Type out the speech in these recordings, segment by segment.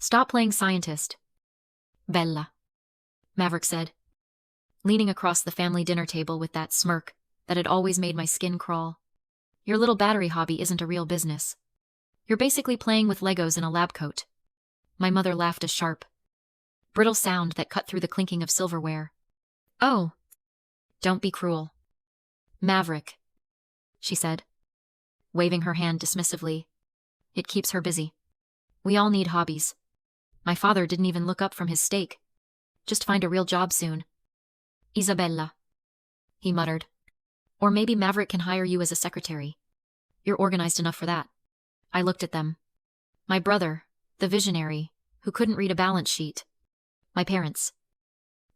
Stop playing scientist, Bella, Maverick said, leaning across the family dinner table with that smirk that had always made my skin crawl. Your little battery hobby isn't a real business. You're basically playing with Legos in a lab coat. My mother laughed a sharp, brittle sound that cut through the clinking of silverware. Oh, don't be cruel, Maverick, she said, waving her hand dismissively. It keeps her busy. We all need hobbies. My father didn't even look up from his steak. Just find a real job soon. Isabella, he muttered. Or maybe Maverick can hire you as a secretary. You're organized enough for that. I looked at them. My brother, the visionary, who couldn't read a balance sheet. My parents,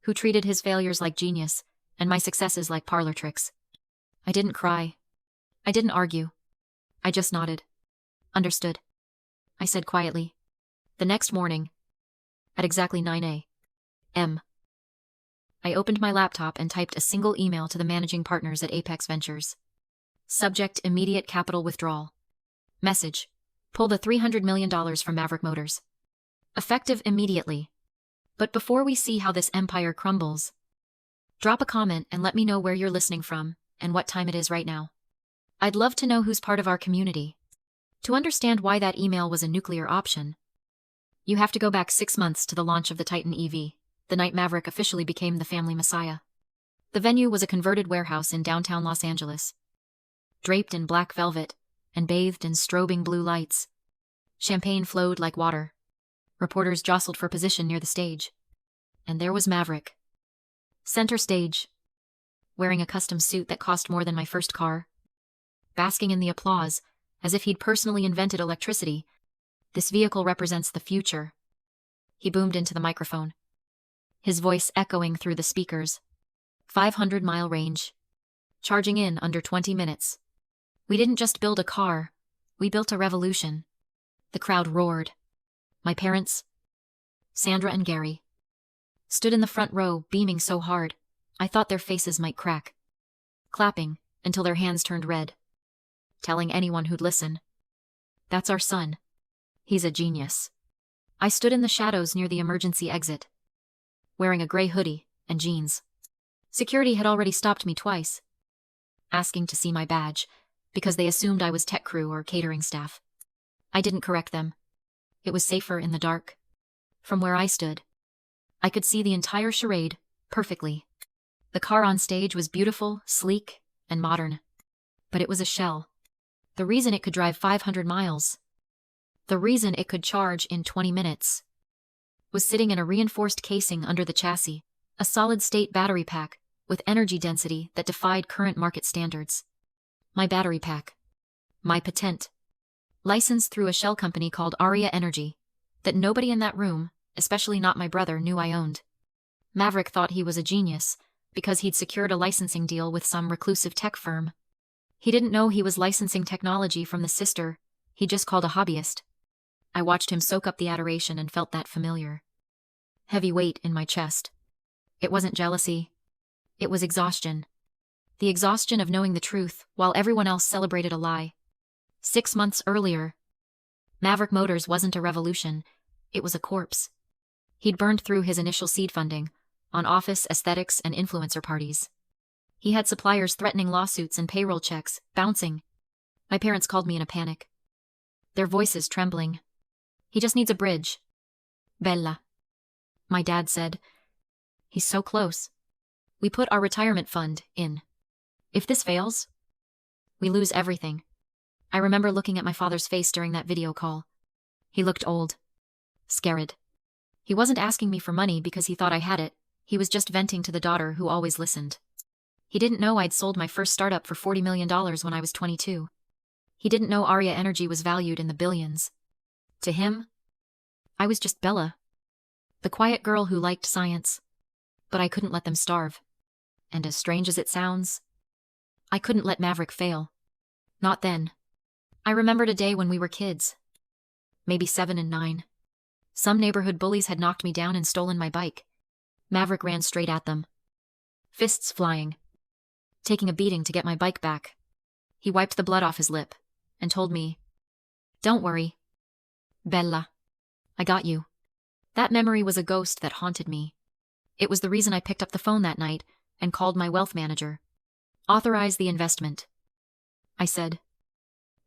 who treated his failures like genius and my successes like parlor tricks. I didn't cry. I didn't argue. I just nodded. Understood, I said quietly. The next morning, at exactly 9 a.m., I opened my laptop and typed a single email to the managing partners at Apex Ventures. Subject: immediate capital withdrawal. Message: pull the $300 million from Maverick Motors. Effective immediately. But before we see how this empire crumbles, drop a comment and let me know where you're listening from and what time it is right now. I'd love to know who's part of our community. To understand why that email was a nuclear option, you have to go back 6 months to the launch of the Titan EV, the night Maverick officially became the family messiah. The venue was a converted warehouse in downtown Los Angeles, draped in black velvet and bathed in strobing blue lights. Champagne flowed like water. Reporters jostled for position near the stage. And there was Maverick, center stage, wearing a custom suit that cost more than my first car, basking in the applause as if he'd personally invented electricity. This vehicle represents the future, he boomed into the microphone, his voice echoing through the speakers. 500-mile range. Charging in under 20 minutes. We didn't just build a car, we built a revolution. The crowd roared. My parents, Sandra and Gary, stood in the front row, beaming so hard, I thought their faces might crack. Clapping until their hands turned red. Telling anyone who'd listen. That's our son. He's a genius. I stood in the shadows near the emergency exit, wearing a gray hoodie and jeans. Security had already stopped me twice, asking to see my badge, because they assumed I was tech crew or catering staff. I didn't correct them. It was safer in the dark. From where I stood, I could see the entire charade perfectly. The car on stage was beautiful, sleek, and modern. But it was a shell. The reason it could drive 500 miles, the reason it could charge in 20 minutes, was sitting in a reinforced casing under the chassis, a solid-state battery pack with energy density that defied current market standards. My battery pack. My patent. Licensed through a shell company called Aria Energy, that nobody in that room, especially not my brother, knew I owned. Maverick thought he was a genius because he'd secured a licensing deal with some reclusive tech firm. He didn't know he was licensing technology from the sister he just called a hobbyist. I watched him soak up the adoration and felt that familiar heavy weight in my chest. It wasn't jealousy. It was exhaustion. The exhaustion of knowing the truth while everyone else celebrated a lie. 6 months earlier, Maverick Motors wasn't a revolution, it was a corpse. He'd burned through his initial seed funding on office aesthetics and influencer parties. He had suppliers threatening lawsuits and payroll checks bouncing. My parents called me in a panic, their voices trembling. He just needs a bridge, Bella. My dad said. He's so close. We put our retirement fund in. If this fails, we lose everything. I remember looking at my father's face during that video call. He looked old. Scared. He wasn't asking me for money because he thought I had it. He was just venting to the daughter who always listened. He didn't know I'd sold my first startup for $40 million when I was 22. He didn't know Aria Energy was valued in the billions. To him, I was just Bella, the quiet girl who liked science. But I couldn't let them starve. And as strange as it sounds, I couldn't let Maverick fail. Not then. I remembered a day when we were kids. Maybe 7 and 9. Some neighborhood bullies had knocked me down and stolen my bike. Maverick ran straight at them, fists flying, taking a beating to get my bike back. He wiped the blood off his lip and told me, "Don't worry, Bella. I got you." That memory was a ghost that haunted me. It was the reason I picked up the phone that night and called my wealth manager. Authorize the investment, I said,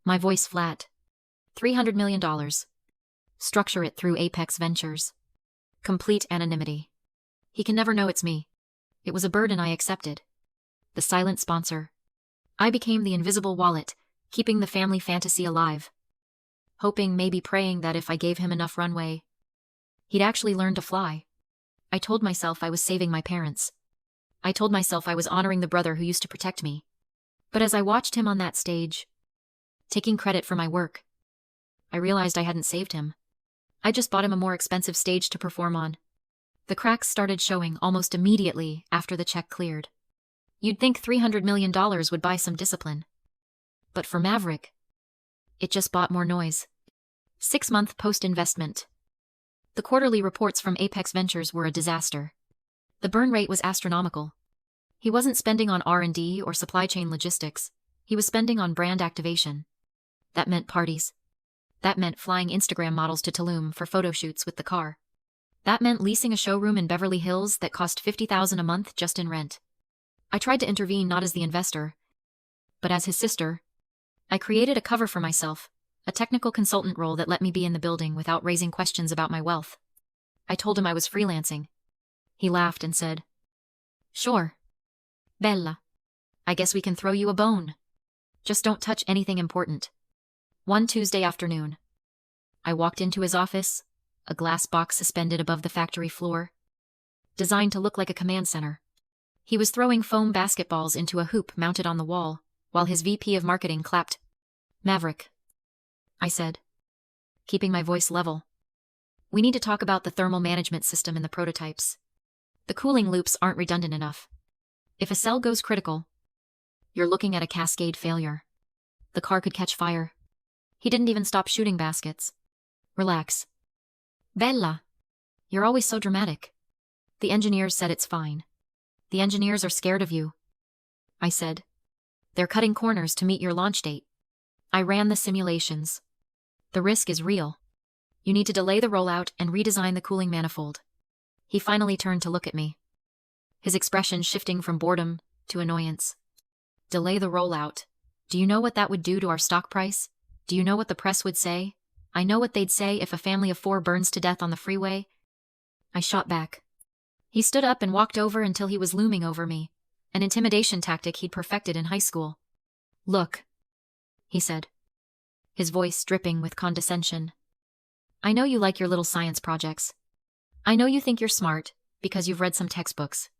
my voice flat. $300 million. Structure it through Apex Ventures. Complete anonymity. He can never know it's me. It was a burden I accepted. The silent sponsor. I became the invisible wallet, keeping the family fantasy alive. Hoping, maybe praying that if I gave him enough runway, he'd actually learn to fly. I told myself I was saving my parents. I told myself I was honoring the brother who used to protect me. But as I watched him on that stage, taking credit for my work, I realized I hadn't saved him. I just bought him a more expensive stage to perform on. The cracks started showing almost immediately after the check cleared. You'd think $300 million would buy some discipline. But for Maverick, it just bought more noise. 6-month post-investment. The quarterly reports from Apex Ventures were a disaster. The burn rate was astronomical. He wasn't spending on R&D or supply chain logistics. He was spending on brand activation. That meant parties. That meant flying Instagram models to Tulum for photo shoots with the car. That meant leasing a showroom in Beverly Hills that cost $50,000 a month just in rent. I tried to intervene not as the investor, but as his sister. I created a cover for myself, a technical consultant role that let me be in the building without raising questions about my wealth. I told him I was freelancing. He laughed and said, "Sure. Bella. I guess we can throw you a bone. Just don't touch anything important." One Tuesday afternoon, I walked into his office, a glass box suspended above the factory floor, designed to look like a command center. He was throwing foam basketballs into a hoop mounted on the wall, while his VP of marketing clapped. "Maverick," I said, keeping my voice level. "We need to talk about the thermal management system in the prototypes. The cooling loops aren't redundant enough. If a cell goes critical, you're looking at a cascade failure. The car could catch fire." He didn't even stop shooting baskets. "Relax. Bella. You're always so dramatic. The engineers said it's fine. The engineers are scared of you," I said. "They're cutting corners to meet your launch date. I ran the simulations. The risk is real. You need to delay the rollout and redesign the cooling manifold." He finally turned to look at me, his expression shifting from boredom to annoyance. "Delay the rollout. Do you know what that would do to our stock price? Do you know what the press would say? I know what they'd say if a family of 4 burns to death on the freeway." I shot back. He stood up and walked over until he was looming over me, an intimidation tactic he'd perfected in high school. "Look," he said, his voice dripping with condescension. "I know you like your little science projects. I know you think you're smart because you've read some textbooks.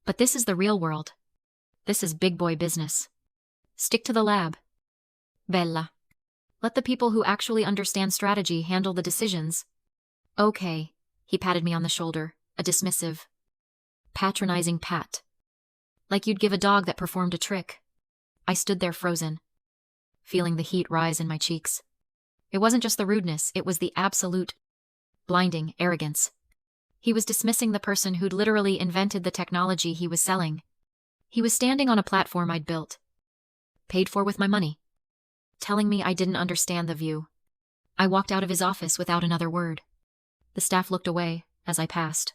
But this is the real world. This is big boy business. Stick to the lab. Bella. Let the people who actually understand strategy handle the decisions." "Okay," he patted me on the shoulder, a dismissive, patronizing pat. Like you'd give a dog that performed a trick. I stood there frozen, feeling the heat rise in my cheeks. It wasn't just the rudeness, it was the absolute, blinding arrogance. He was dismissing the person who'd literally invented the technology he was selling. He was standing on a platform I'd built, paid for with my money, telling me I didn't understand the view. I walked out of his office without another word. The staff looked away as I passed,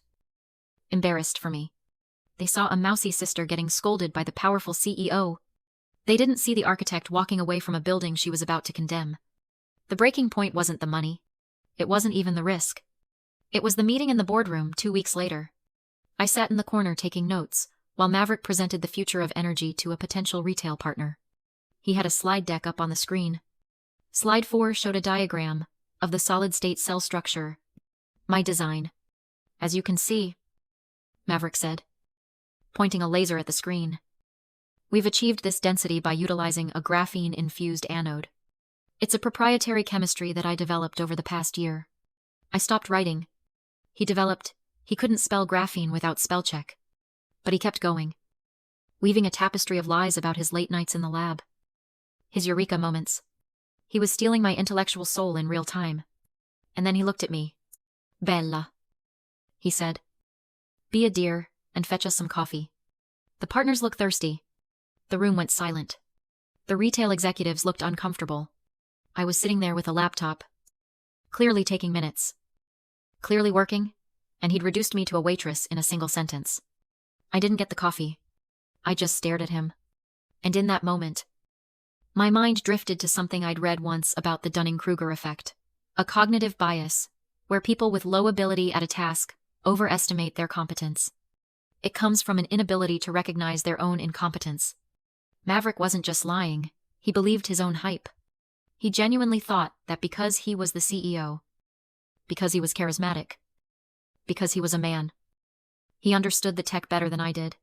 embarrassed for me. They saw a mousy sister getting scolded by the powerful CEO. They didn't see the architect walking away from a building she was about to condemn. The breaking point wasn't the money. It wasn't even the risk. It was the meeting in the boardroom 2 weeks later. I sat in the corner taking notes, while Maverick presented the future of energy to a potential retail partner. He had a slide deck up on the screen. Slide 4 showed a diagram of the solid-state cell structure. My design. "As you can see," Maverick said, pointing a laser at the screen. "We've achieved this density by utilizing a graphene-infused anode. It's a proprietary chemistry that I developed over the past year." I stopped writing. He couldn't spell graphene without spell check. But he kept going, weaving a tapestry of lies about his late nights in the lab, his eureka moments. He was stealing my intellectual soul in real time. And then he looked at me. "Bella," he said, "be a dear and fetch us some coffee." The partners looked thirsty. The room went silent. The retail executives looked uncomfortable. I was sitting there with a laptop, clearly taking minutes. Clearly working, and he'd reduced me to a waitress in a single sentence. I didn't get the coffee. I just stared at him. And in that moment, my mind drifted to something I'd read once about the Dunning-Kruger effect, a cognitive bias, where people with low ability at a task overestimate their competence. It comes from an inability to recognize their own incompetence. Maverick wasn't just lying, he believed his own hype. He genuinely thought that because he was the CEO, because he was charismatic, because he was a man, he understood the tech better than I did.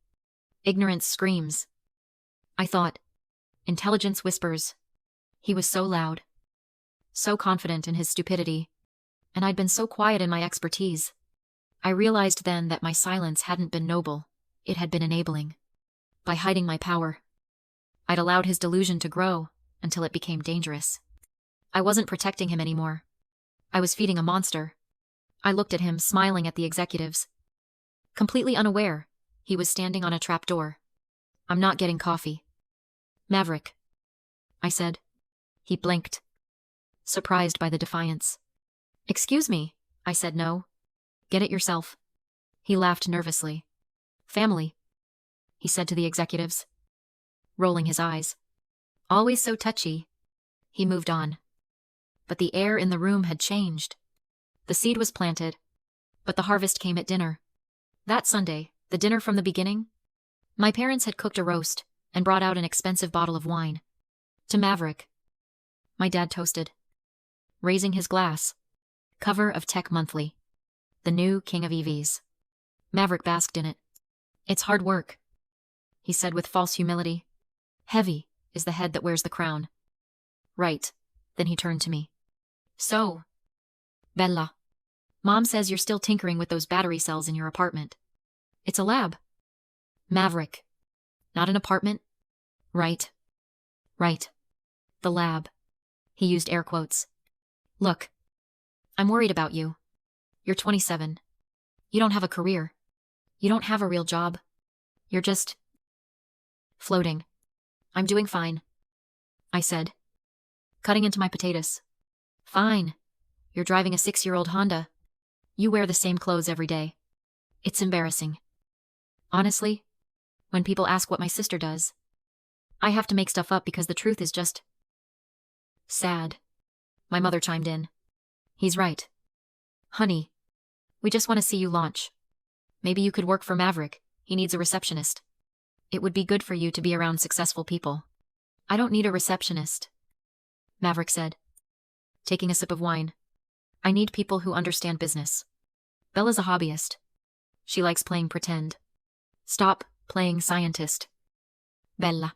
Ignorance screams. I thought. Intelligence whispers. He was so loud, so confident in his stupidity, and I'd been so quiet in my expertise. I realized then that my silence hadn't been noble, it had been enabling. By hiding my power, I'd allowed his delusion to grow until it became dangerous. I wasn't protecting him anymore. I was feeding a monster. I looked at him, smiling at the executives. Completely unaware, he was standing on a trapdoor. I'm not getting coffee. Maverick, I said. He blinked, surprised by the defiance. Excuse me, I said. No. Get it yourself. He laughed nervously. Family, he said to the executives, rolling his eyes. Always so touchy. He moved on. But the air in the room had changed. The seed was planted, but the harvest came at dinner. That Sunday, the dinner from the beginning, my parents had cooked a roast and brought out an expensive bottle of wine. To Maverick, my dad toasted, raising his glass. Cover of Tech Monthly. The new king of EVs. Maverick basked in it. It's hard work, he said with false humility. Heavy is the head that wears the crown. Right. Then he turned to me. So, Bella, Mom says you're still tinkering with those battery cells in your apartment. It's a lab. Maverick. Not an apartment? Right. Right. The lab. He used air quotes. Look, I'm worried about you. You're 27. You don't have a career. You don't have a real job. You're just floating. I'm doing fine, I said, cutting into my potatoes. Fine. You're driving a 6-year-old Honda. You wear the same clothes every day. It's embarrassing. Honestly, when people ask what my sister does, I have to make stuff up because the truth is just sad. My mother chimed in. He's right. Honey, we just want to see you launch. Maybe you could work for Maverick. He needs a receptionist. It would be good for you to be around successful people. I don't need a receptionist, Maverick said, taking a sip of wine. I need people who understand business. Bella's a hobbyist. She likes playing pretend. Stop playing scientist. Bella,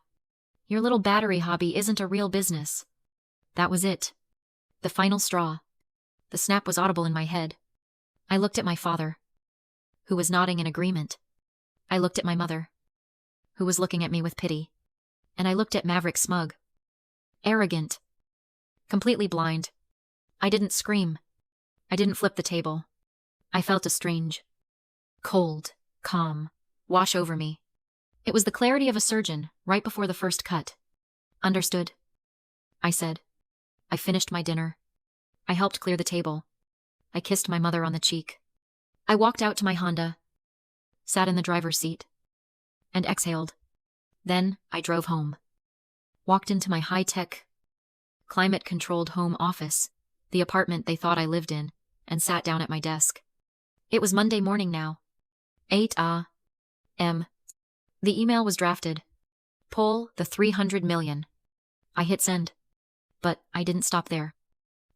your little battery hobby isn't a real business. That was it. The final straw. The snap was audible in my head. I looked at my father, who was nodding in agreement. I looked at my mother, who was looking at me with pity. And I looked at Maverick, smug, arrogant, completely blind. I didn't scream. I didn't flip the table. I felt a strange, cold, calm wash over me. It was the clarity of a surgeon right before the first cut. Understood, I said. I finished my dinner. I helped clear the table. I kissed my mother on the cheek. I walked out to my Honda, sat in the driver's seat, and exhaled. Then I drove home. Walked into my high-tech, climate-controlled home office, the apartment they thought I lived in, and sat down at my desk. It was Monday morning now. 8 a.m. The email was drafted. Pull the 300 million. I hit send. But I didn't stop there.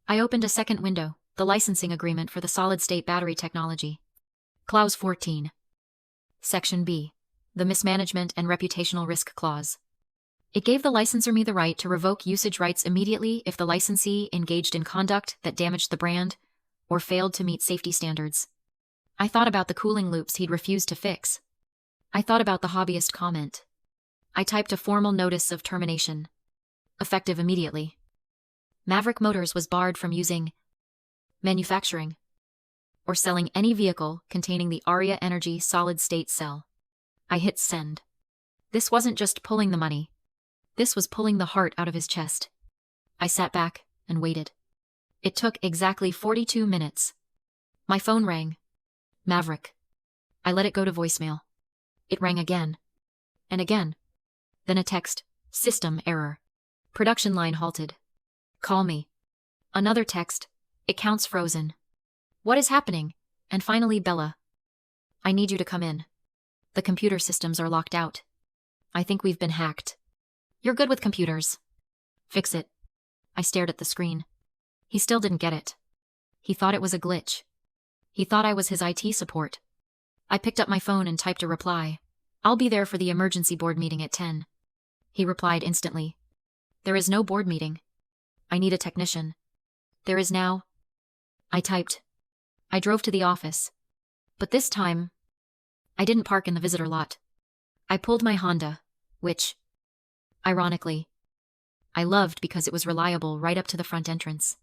I opened a second window, the licensing agreement for the solid-state battery technology. Clause 14. Section B. The Mismanagement and Reputational Risk Clause. It gave the licensor me the right to revoke usage rights immediately if the licensee engaged in conduct that damaged the brand or failed to meet safety standards. I thought about the cooling loops he'd refused to fix. I thought about the hobbyist comment. I typed a formal notice of termination, effective immediately. Maverick Motors was barred from using, manufacturing, or selling any vehicle containing the Aria Energy solid-state cell. I hit send. This wasn't just pulling the money. This was pulling the heart out of his chest. I sat back and waited. It took exactly 42 minutes. My phone rang. Maverick. I let it go to voicemail. It rang again. And again. Then a text. System error. Production line halted. Call me. Another text. Accounts frozen. What is happening? And finally, Bella. I need you to come in. The computer systems are locked out. I think we've been hacked. You're good with computers. Fix it. I stared at the screen. He still didn't get it. He thought it was a glitch. He thought I was his IT support. I picked up my phone and typed a reply. I'll be there for the emergency board meeting at 10. He replied instantly. There is no board meeting. I need a technician. There is now. I typed. I drove to the office. But this time, I didn't park in the visitor lot. I pulled my Honda, which, ironically, I loved because it was reliable right up to the front entrance.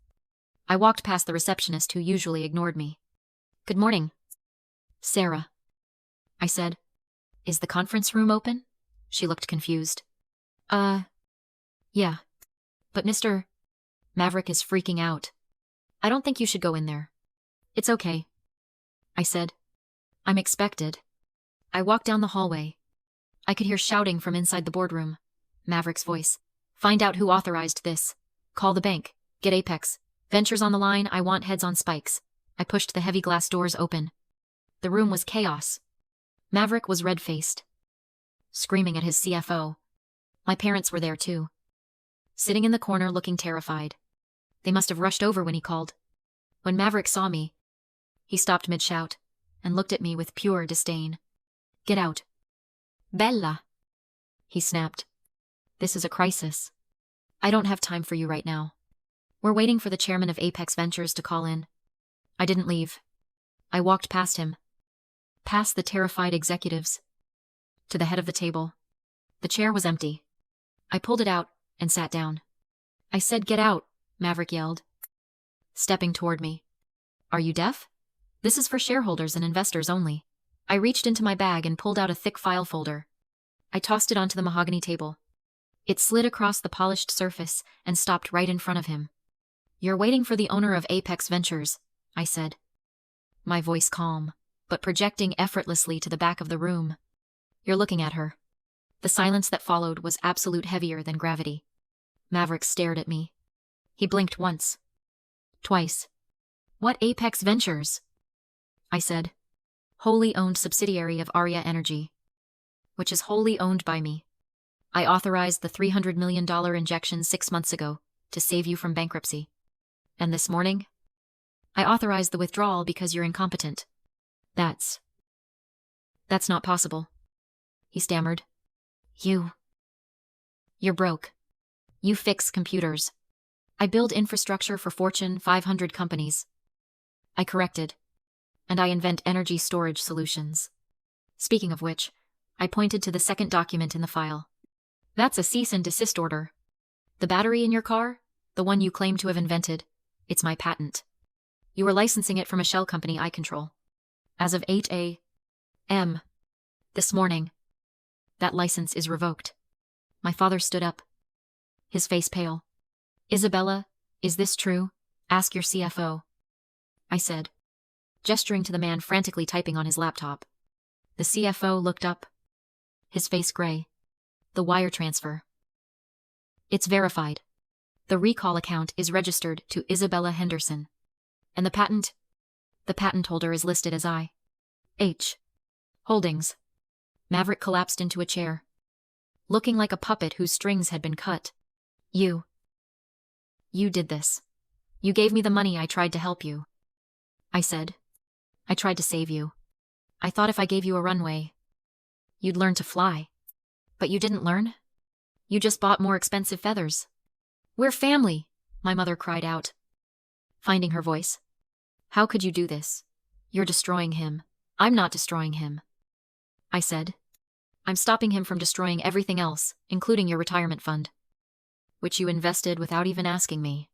I walked past the receptionist who usually ignored me. Good morning, Sarah. I said. Is the conference room open? She looked confused. Yeah. But Mr. Maverick is freaking out. I don't think you should go in there. It's okay, I said. I'm expected. I walked down the hallway. I could hear shouting from inside the boardroom. Maverick's voice. Find out who authorized this. Call the bank. Get Apex. Ventures on the line. I want heads on spikes. I pushed the heavy glass doors open. The room was chaos. Maverick was red-faced, screaming at his CFO. My parents were there too, sitting in the corner looking terrified. They must have rushed over when he called. When Maverick saw me, he stopped mid-shout and looked at me with pure disdain. Get out. Bella, he snapped. This is a crisis. I don't have time for you right now. We're waiting for the chairman of Apex Ventures to call in. I didn't leave. I walked past him, past the terrified executives, to the head of the table. The chair was empty. I pulled it out and sat down. I said, get out, Maverick yelled, stepping toward me. Are you deaf? This is for shareholders and investors only. I reached into my bag and pulled out a thick file folder. I tossed it onto the mahogany table. It slid across the polished surface and stopped right in front of him. You're waiting for the owner of Apex Ventures, I said, my voice calm, but projecting effortlessly to the back of the room. You're looking at her. The silence that followed was absolute, heavier than gravity. Maverick stared at me. He blinked once. Twice. What Apex Ventures? I said. Wholly owned subsidiary of Arya Energy, which is wholly owned by me. I authorized the $300 million injection 6 months ago to save you from bankruptcy. And this morning, I authorized the withdrawal because you're incompetent. That's not possible, he stammered. You're broke. You fix computers. I build infrastructure for Fortune 500 companies. I corrected. And I invent energy storage solutions. Speaking of which, I pointed to the second document in the file. That's a cease and desist order. The battery in your car, the one you claim to have invented, it's my patent. You were licensing it from a shell company I control. As of 8 a.m. this morning, that license is revoked. My father stood up, his face pale. Isabella, is this true? Ask your CFO, I said, gesturing to the man frantically typing on his laptop. The CFO looked up, his face gray. The wire transfer. It's verified. The recall account is registered to Isabella Henderson. And the patent holder is listed as I.H. Holdings. Maverick collapsed into a chair, looking like a puppet whose strings had been cut. You did this. You gave me the money. I tried to help you, I said. I tried to save you. I thought if I gave you a runway, you'd learn to fly. But you didn't learn. You just bought more expensive feathers. We're family, my mother cried out, finding her voice. How could you do this? You're destroying him. I'm not destroying him, I said. I'm stopping him from destroying everything else, including your retirement fund, which you invested without even asking me.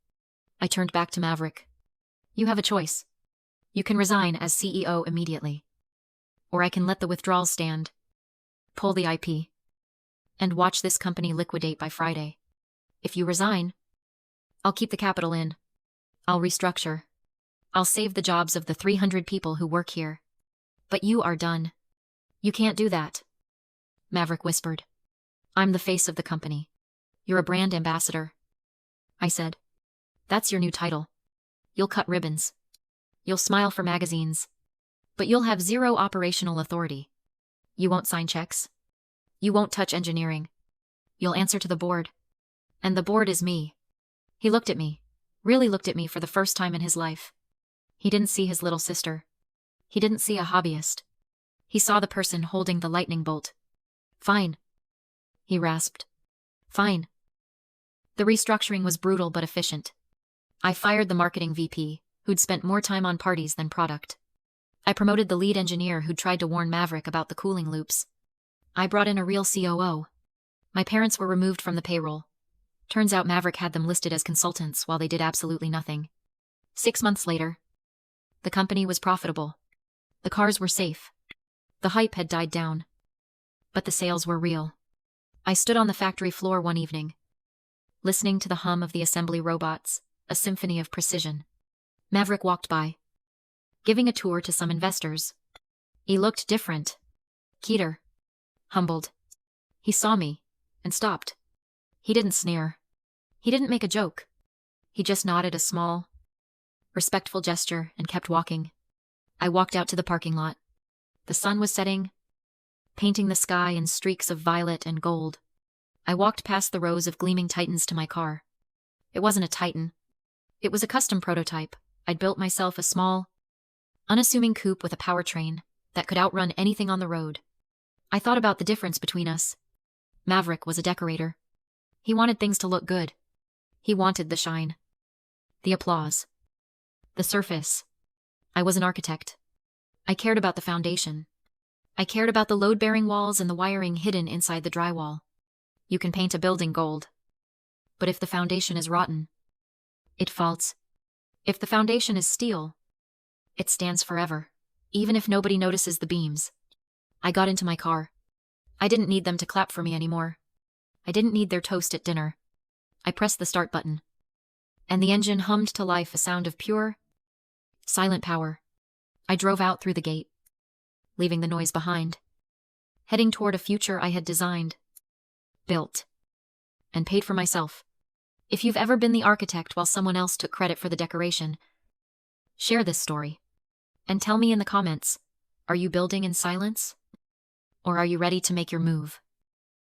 I turned back to Maverick. You have a choice. You can resign as CEO immediately. Or I can let the withdrawal stand, pull the IP, and watch this company liquidate by Friday. If you resign, I'll keep the capital in. I'll restructure. I'll save the jobs of the 300 people who work here. But you are done. You can't do that, Maverick whispered. I'm the face of the company. You're a brand ambassador. I said. That's your new title. You'll cut ribbons. You'll smile for magazines. But you'll have zero operational authority. You won't sign checks. You won't touch engineering. You'll answer to the board. And the board is me. He looked at me, really looked at me for the first time in his life. He didn't see his little sister. He didn't see a hobbyist. He saw the person holding the lightning bolt. Fine, he rasped. Fine. The restructuring was brutal but efficient. I fired the marketing VP, who'd spent more time on parties than product. I promoted the lead engineer who'd tried to warn Maverick about the cooling loops. I brought in a real COO. My parents were removed from the payroll. Turns out Maverick had them listed as consultants while they did absolutely nothing. 6 months later, the company was profitable. The cars were safe. The hype had died down. But the sales were real. I stood on the factory floor one evening, listening to the hum of the assembly robots, a symphony of precision. Maverick walked by, giving a tour to some investors. He looked different. Keter. Humbled. He saw me, and stopped. He didn't sneer. He didn't make a joke. He just nodded a small, respectful gesture and kept walking. I walked out to the parking lot. The sun was setting, painting the sky in streaks of violet and gold. I walked past the rows of gleaming Titans to my car. It wasn't a Titan. It was a custom prototype. I'd built myself a small, unassuming coupe with a powertrain that could outrun anything on the road. I thought about the difference between us. Maverick was a decorator. He wanted things to look good. He wanted the shine, the applause, the surface. I was an architect. I cared about the foundation. I cared about the load-bearing walls and the wiring hidden inside the drywall. You can paint a building gold, but if the foundation is rotten, it faults. If the foundation is steel, it stands forever, even if nobody notices the beams. I got into my car. I didn't need them to clap for me anymore. I didn't need their toast at dinner. I pressed the start button, and the engine hummed to life, a sound of pure, silent power. I drove out through the gate, leaving the noise behind, heading toward a future I had designed, built, and paid for myself. If you've ever been the architect while someone else took credit for the decoration, share this story, and tell me in the comments, are you building in silence? Or are you ready to make your move?